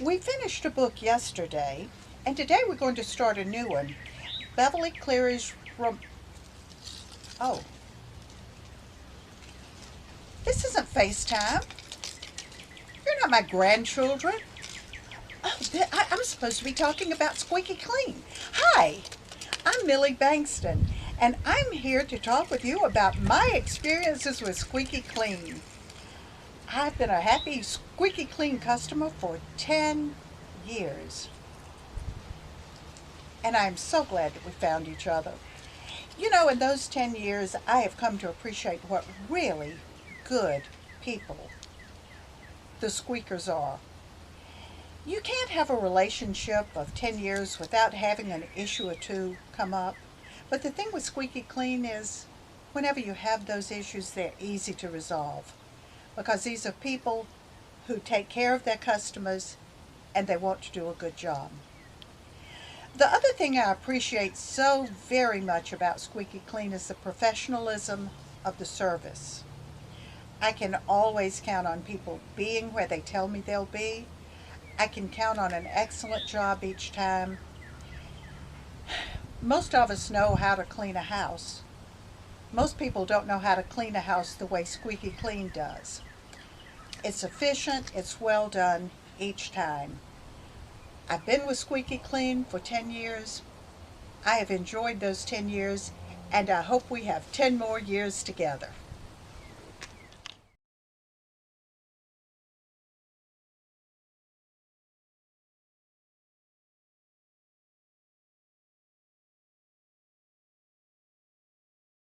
We finished a book yesterday, and today we're going to start a new one. Beverly Cleary's Oh, this isn't FaceTime. You're not my grandchildren. I'm supposed to be talking about Squeaky Clean. Hi, I'm Millie Bankston, and I'm here to talk with you about my experiences with Squeaky Clean. I've been a happy Squeaky Clean customer for 10 years, and I'm so glad that we found each other. You know, in those 10 years, I have come to appreciate what really good people the squeakers are. You can't have a relationship of 10 years without having an issue or two come up. But the thing with Squeaky Clean is, whenever you have those issues, they're easy to resolve. Because these are people who take care of their customers and they want to do a good job. The other thing I appreciate so very much about Squeaky Clean is the professionalism of the service. I can always count on people being where they tell me they'll be. I can count on an excellent job each time. Most of us know how to clean a house. Most people don't know how to clean a house the way Squeaky Clean does. It's efficient, it's well done each time. I've been with Squeaky Clean for 10 years. I have enjoyed those 10 years, and I hope we have 10 more years together.